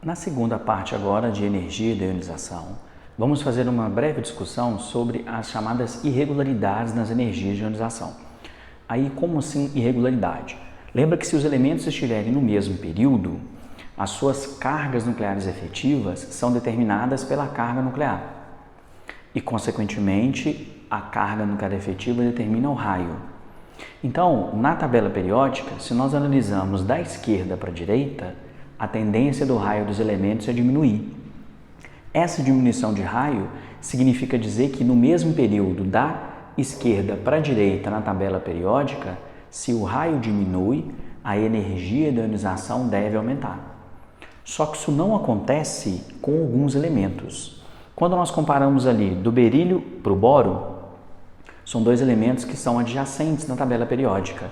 Na segunda parte agora de energia da ionização, vamos fazer uma breve discussão sobre as chamadas irregularidades nas energias de ionização. Aí, como assim irregularidade? Lembra que se os elementos estiverem no mesmo período, as suas cargas nucleares efetivas são determinadas pela carga nuclear e, consequentemente, a carga nuclear efetiva determina o raio. Então, na tabela periódica, se nós analisamos da esquerda para a direita, a tendência do raio dos elementos é diminuir. Essa diminuição de raio significa dizer que no mesmo período da esquerda para a direita na tabela periódica, se o raio diminui, a energia da ionização deve aumentar. Só que isso não acontece com alguns elementos. Quando nós comparamos ali do berílio para o boro, são dois elementos que são adjacentes na tabela periódica.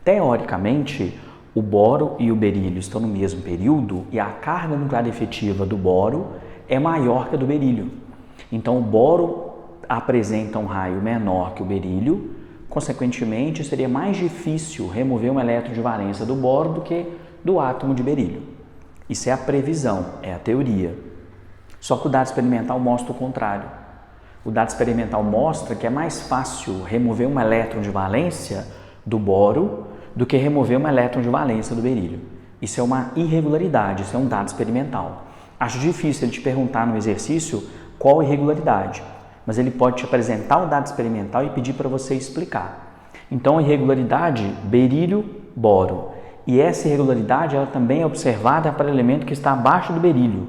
Teoricamente, o boro e o berílio estão no mesmo período e a carga nuclear efetiva do boro é maior que a do berílio. Então, o boro apresenta um raio menor que o berílio, consequentemente, seria mais difícil remover um elétron de valência do boro do que do átomo de berílio. Isso é a previsão, é a teoria. Só que o dado experimental mostra o contrário. O dado experimental mostra que é mais fácil remover um elétron de valência do boro do que remover um elétron de valência do berílio. Isso é uma irregularidade, isso é um dado experimental. Acho difícil ele te perguntar no exercício qual irregularidade, mas ele pode te apresentar o dado experimental e pedir para você explicar. Então, a irregularidade, berílio, boro. E essa irregularidade ela também é observada para o elemento que está abaixo do berílio,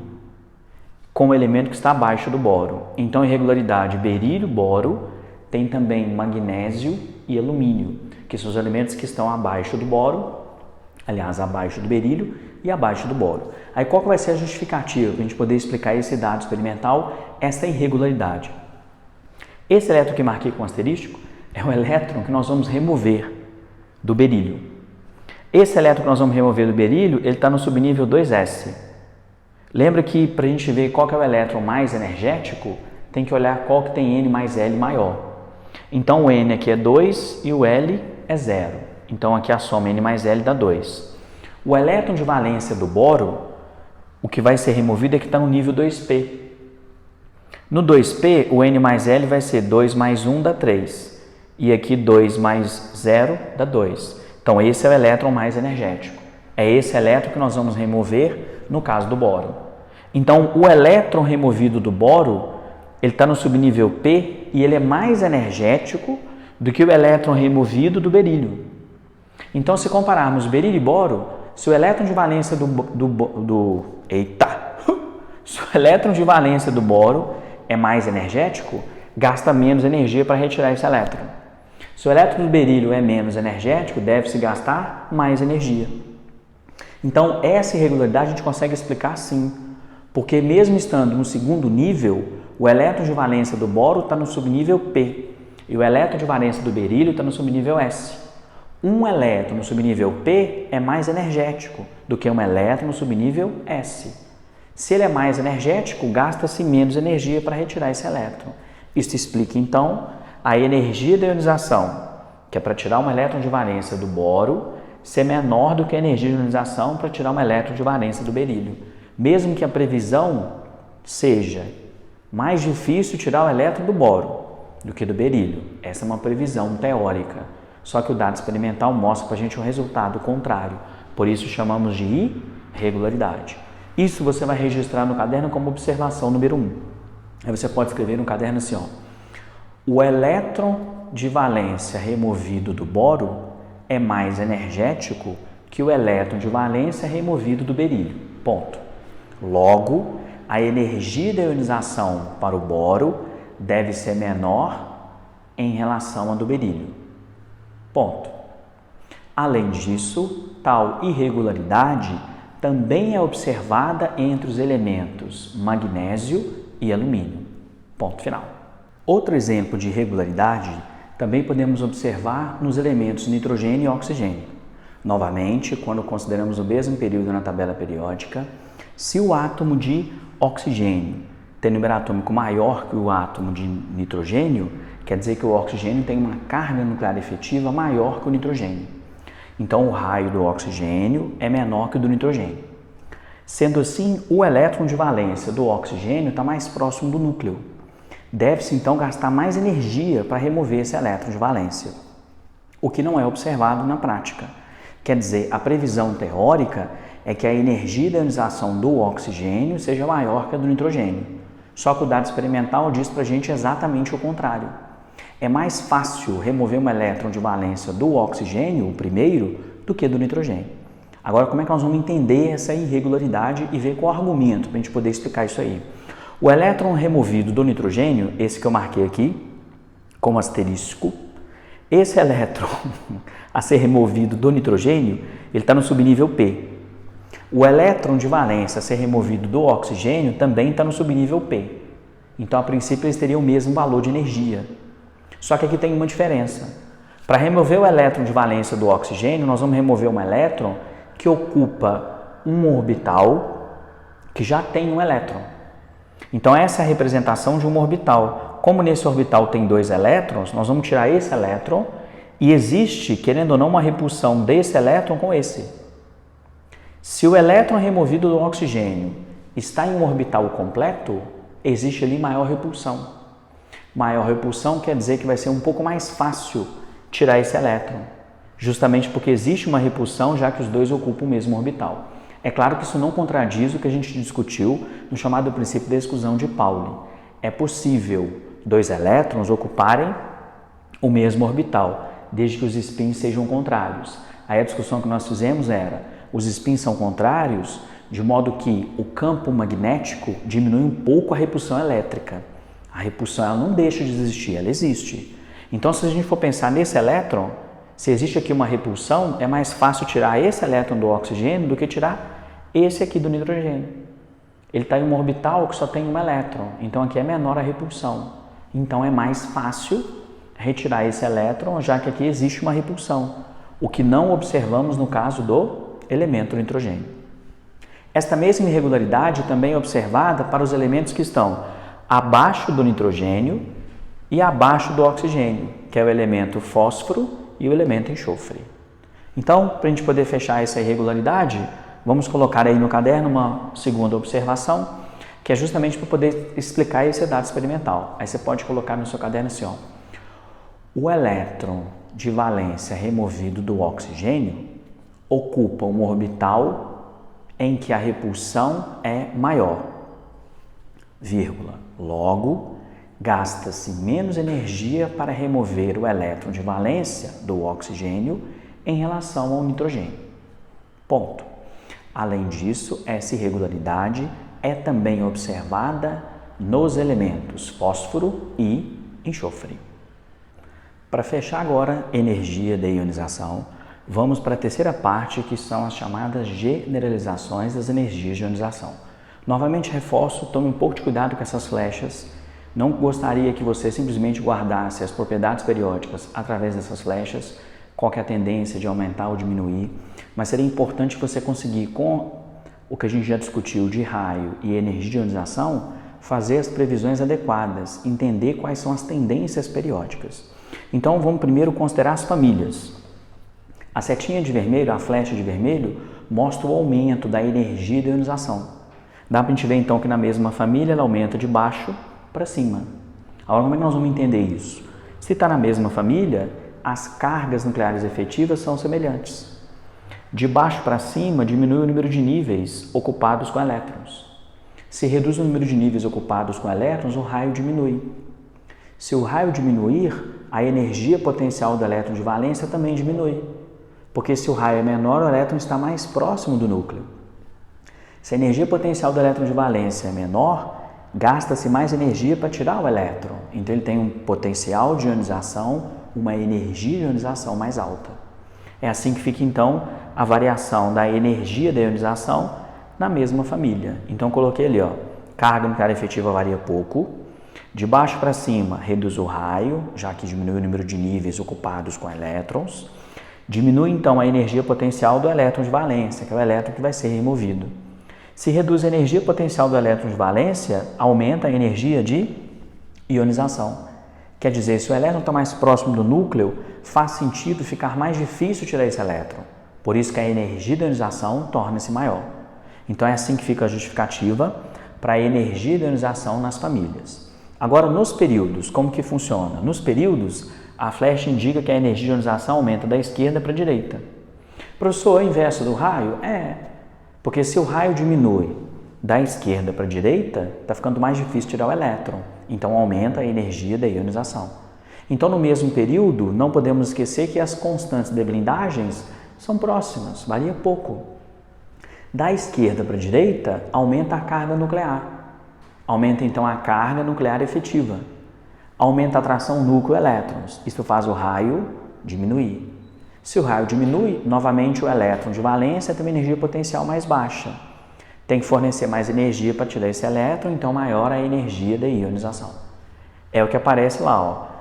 como elemento que está abaixo do boro. Então, a irregularidade berílio, boro, tem também magnésio e alumínio, que são os elementos que estão abaixo do boro, aliás, abaixo do berílio e abaixo do boro. Aí qual que vai ser a justificativa para a gente poder explicar esse dado experimental, essa irregularidade? Esse elétron que marquei com asterístico é um elétron que nós vamos remover do berílio. Esse elétron que nós vamos remover do berílio, ele está no subnível 2s. Lembra que para a gente ver qual que é o elétron mais energético, tem que olhar qual que tem N mais L maior. Então o N aqui é 2 e o L é 0. Então aqui a soma N mais L dá 2. O elétron de valência do boro, o que vai ser removido é que está no nível 2p. No 2p, o N mais L vai ser 2 mais 1 dá 3. E aqui 2 mais 0 dá 2. Então esse é o elétron mais energético. É esse elétron que nós vamos remover no caso do boro. Então o elétron removido do boro, ele está no subnível P e ele é mais energético do que o elétron removido do berílio. Então, se compararmos berílio e boro, se o elétron de valência se o elétron de valência do boro é mais energético, gasta menos energia para retirar esse elétron. Se o elétron do berílio é menos energético, deve-se gastar mais energia. Então, essa irregularidade a gente consegue explicar sim, porque mesmo estando no segundo nível, o elétron de valência do boro está no subnível P e o elétron de valência do berílio está no subnível S. Um elétron no subnível P é mais energético do que um elétron no subnível S. Se ele é mais energético, gasta-se menos energia para retirar esse elétron. Isso explica, então, a energia da ionização, que é para tirar um elétron de valência do boro, ser menor do que a energia de ionização para tirar um elétron de valência do berílio. Mesmo que a previsão seja mais difícil tirar o elétron do boro do que do berílio. Essa é uma previsão teórica. Só que o dado experimental mostra para a gente um resultado contrário. Por isso chamamos de irregularidade. Isso você vai registrar no caderno como observação número 1. Aí você pode escrever no caderno assim, ó. O elétron de valência removido do boro é mais energético que o elétron de valência removido do berílio. Ponto. Logo, a energia da ionização para o boro deve ser menor em relação à do berílio. Ponto. Além disso, tal irregularidade também é observada entre os elementos magnésio e alumínio. Ponto final. Outro exemplo de irregularidade também podemos observar nos elementos nitrogênio e oxigênio. Novamente, quando consideramos o mesmo período na tabela periódica, se o átomo de oxigênio tem número atômico maior que o átomo de nitrogênio, quer dizer que o oxigênio tem uma carga nuclear efetiva maior que o nitrogênio. Então, o raio do oxigênio é menor que o do nitrogênio. Sendo assim, o elétron de valência do oxigênio está mais próximo do núcleo. Deve-se então gastar mais energia para remover esse elétron de valência, o que não é observado na prática. Quer dizer, a previsão teórica é que a energia de ionização do oxigênio seja maior que a do nitrogênio. Só que o dado experimental diz para a gente exatamente o contrário. É mais fácil remover um elétron de valência do oxigênio, o primeiro, do que do nitrogênio. Agora, como é que nós vamos entender essa irregularidade e ver qual argumento para a gente poder explicar isso aí? O elétron removido do nitrogênio, esse que eu marquei aqui, como asterisco, esse elétron a ser removido do nitrogênio, ele está no subnível P. O elétron de valência a ser removido do oxigênio também está no subnível P. Então, a princípio, eles teriam o mesmo valor de energia. Só que aqui tem uma diferença. Para remover o elétron de valência do oxigênio, nós vamos remover um elétron que ocupa um orbital que já tem um elétron. Então, essa é a representação de uma orbital. Como nesse orbital tem 2 elétrons, nós vamos tirar esse elétron e existe, querendo ou não, uma repulsão desse elétron com esse. Se o elétron removido do oxigênio está em um orbital completo, existe ali maior repulsão. Maior repulsão quer dizer que vai ser um pouco mais fácil tirar esse elétron, justamente porque existe uma repulsão, já que os dois ocupam o mesmo orbital. É claro que isso não contradiz o que a gente discutiu no chamado princípio da exclusão de Pauli. É possível 2 elétrons ocuparem o mesmo orbital, desde que os spins sejam contrários. Aí a discussão que nós fizemos era, os spins são contrários, de modo que o campo magnético diminui um pouco a repulsão elétrica. A repulsão ela não deixa de existir, ela existe. Então, se a gente for pensar nesse elétron, se existe aqui uma repulsão, é mais fácil tirar esse elétron do oxigênio do que tirar esse aqui do nitrogênio. Ele está em um orbital que só tem um elétron, então aqui é menor a repulsão. Então, é mais fácil retirar esse elétron, já que aqui existe uma repulsão, o que não observamos no caso do elemento nitrogênio. Esta mesma irregularidade também é observada para os elementos que estão abaixo do nitrogênio e abaixo do oxigênio, que é o elemento fósforo e o elemento enxofre. Então, para a gente poder fechar essa irregularidade, vamos colocar aí no caderno uma segunda observação, que é justamente para poder explicar esse dado experimental. Aí você pode colocar no seu caderno assim, ó. O elétron de valência removido do oxigênio ocupa um orbital em que a repulsão é maior, vírgula. Logo, gasta-se menos energia para remover o elétron de valência do oxigênio em relação ao nitrogênio. Ponto. Além disso, essa irregularidade é também observada nos elementos fósforo e enxofre. Para fechar agora energia de ionização, vamos para a terceira parte, que são as chamadas generalizações das energias de ionização. Novamente reforço, tome um pouco de cuidado com essas flechas. Não gostaria que você simplesmente guardasse as propriedades periódicas através dessas flechas, qual que é a tendência de aumentar ou diminuir, mas seria importante você conseguir, com o que a gente já discutiu de raio e energia de ionização, fazer as previsões adequadas, entender quais são as tendências periódicas. Então, vamos primeiro considerar as famílias. A setinha de vermelho, a flecha de vermelho, mostra o aumento da energia de ionização. Dá para a gente ver então que na mesma família ela aumenta de baixo para cima. Agora, como é que nós vamos entender isso? Se está na mesma família, as cargas nucleares efetivas são semelhantes. De baixo para cima, diminui o número de níveis ocupados com elétrons. Se reduz o número de níveis ocupados com elétrons, o raio diminui. Se o raio diminuir, a energia potencial do elétron de valência também diminui. Porque se o raio é menor, o elétron está mais próximo do núcleo. Se a energia potencial do elétron de valência é menor, gasta-se mais energia para tirar o elétron. Então, ele tem um potencial de ionização, uma energia de ionização mais alta. É assim que fica, então, a variação da energia da ionização na mesma família. Então, coloquei ali, ó, carga nuclear efetiva varia pouco. De baixo para cima, reduz o raio, já que diminui o número de níveis ocupados com elétrons. Diminui, então, a energia potencial do elétron de valência, que é o elétron que vai ser removido. Se reduz a energia potencial do elétron de valência, aumenta a energia de ionização. Quer dizer, se o elétron está mais próximo do núcleo, faz sentido ficar mais difícil tirar esse elétron. Por isso que a energia de ionização torna-se maior. Então é assim que fica a justificativa para a energia da ionização nas famílias. Agora, nos períodos, como que funciona? Nos períodos, a flecha indica que a energia de ionização aumenta da esquerda para a direita. Professor, é o inverso do raio? Porque se o raio diminui da esquerda para a direita, está ficando mais difícil tirar o elétron. Então, aumenta a energia da ionização. Então, no mesmo período, não podemos esquecer que as constantes de blindagens são próximas, varia pouco. Da esquerda para a direita, aumenta a carga nuclear. Aumenta, então, a carga nuclear efetiva. Aumenta a atração núcleo-elétrons. Isso faz o raio diminuir. Se o raio diminui, novamente o elétron de valência tem uma energia potencial mais baixa. Tem que fornecer mais energia para tirar esse elétron, então maior a energia da ionização. É o que aparece lá, ó.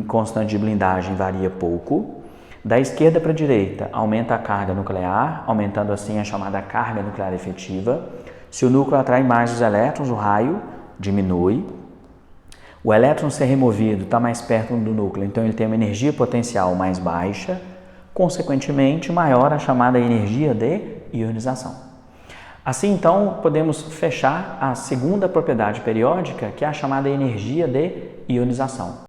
Constante de blindagem varia pouco. Da esquerda para a direita, aumenta a carga nuclear, aumentando assim a chamada carga nuclear efetiva. Se o núcleo atrai mais os elétrons, o raio diminui. O elétron ser removido está mais perto do núcleo, então ele tem uma energia potencial mais baixa. Consequentemente, maior a chamada energia de ionização. Assim, então, podemos fechar a segunda propriedade periódica, que é a chamada energia de ionização.